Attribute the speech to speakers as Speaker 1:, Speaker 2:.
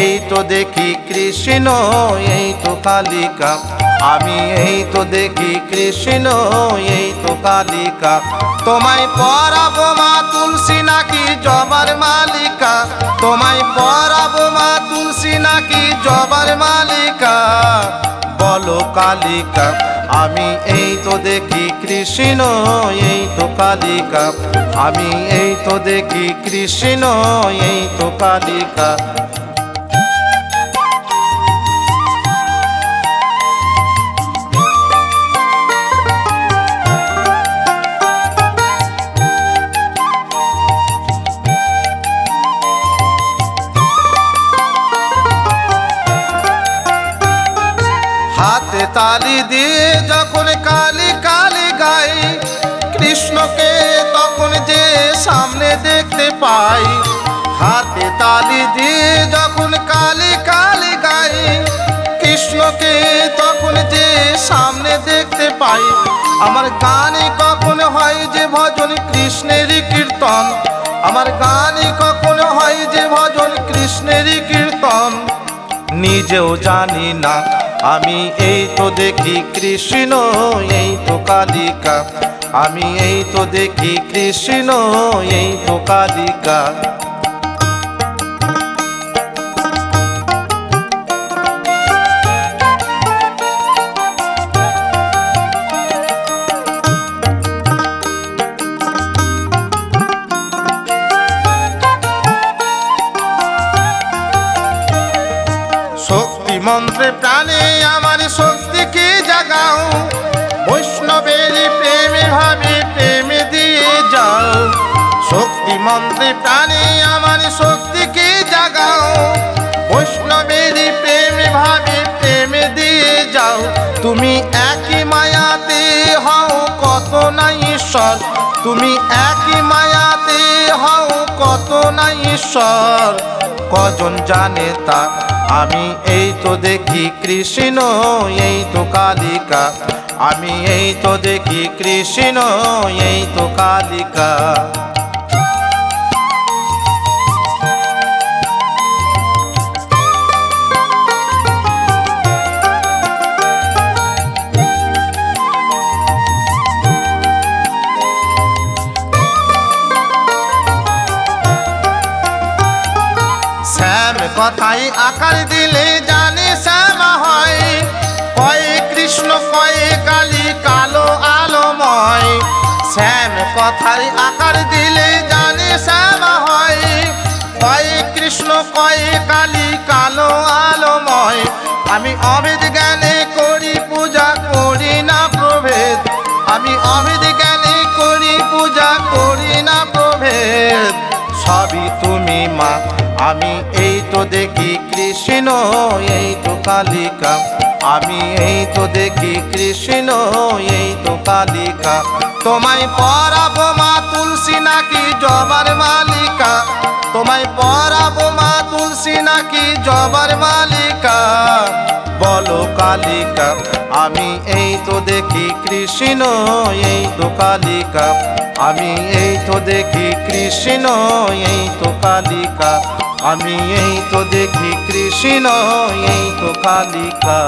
Speaker 1: এই তো দেখি কৃষ্ণ এই তো কালিকা, আমি এই তো দেখি কৃষ্ণ এই তো কালিকা। তোমায় পরাবো মা তুলসী নাকি জবার মালিকা, তোমায় পরাবো মা তুলসী নাকি জবার মালিকা, বলো কালিকা। আমি এই তো দেখি কৃষ্ণ এই তো কালিকা, আমি এই তো দেখি কৃষ্ণ এই তো কালিকা। হাতে তালি দিয়ে যখন কালি কালি গাই, কৃষ্ণকে তখন যে সামনে দেখতে পাই। হাতে তালি দিয়ে যখন কালি কালি গাই, কৃষ্ণকে তখন যে সামনে দেখতে পাই। আমার গানে কখন হয় যে ভজন কৃষ্ণেরই কীর্তন, আমার গানে কখন হয় যে ভজন কৃষ্ণেরই কীর্তন, নিজেও জানি না। আমি এই তো দেখি কৃষ্ণ এই তো কালিকা, আমি এই তো দেখি কৃষ্ণ এই তো কালিকা। শক্তি মন্ত্রে প্রাণে আমার শক্তিকে জাগাও, বৈষ্ণবের প্রেমে ভাবে প্রেমে দিয়ে যাও। শক্তি মন্ত্রে প্রাণে আমার শক্তিকে জাগাও, বৈষ্ণবের প্রেমে ভাবে প্রেমে দিয়ে যাও। তুমি একই মায়াতে হও কত না ঈশ্বর, তুমি একই মায়াতে হও কত না ঈশ্বর, কজন জানে তা। আমি এই তো দেখি কৃষ্ণ এই তো কালিকা, আমি এই তো দেখি কৃষ্ণ এই তো কালিকা। শ্যাম কথাই আকার দিলে জানি শ্যাম হয়, কয়ে কৃষ্ণ কয়ে কালী কালো আলোময়। শ্যাম কথাই আকার দিলে জানি শ্যাম হয়, কয়ে কৃষ্ণ কয়ে কালী কালো আলোময়। আমি অভেদ জ্ঞানে করি পূজা করি না প্রভেদ, আমি অভেদ জ্ঞানে করি পূজা করি না প্রভেদ, সবই তুমি মা। আমি এই তো দেখি কৃষ্ণ এই তো কালিকা, আমি এই তো দেখি কৃষ্ণ এই তো কালিকা। তোমায় পরাবো মা তুলসী নাকি জবার মালিকা, তোমায় পরাবো মা তুলসী নাকি জবার মালিকা, বলো কালিকা। আমি এই তো দেখি কৃষ্ণ এই তো কালিকা, আমি এই তো দেখি কৃষ্ণ এই তো কালিকা, আমি এই তো দেখি কৃষ্ণ এই তো কালিকা।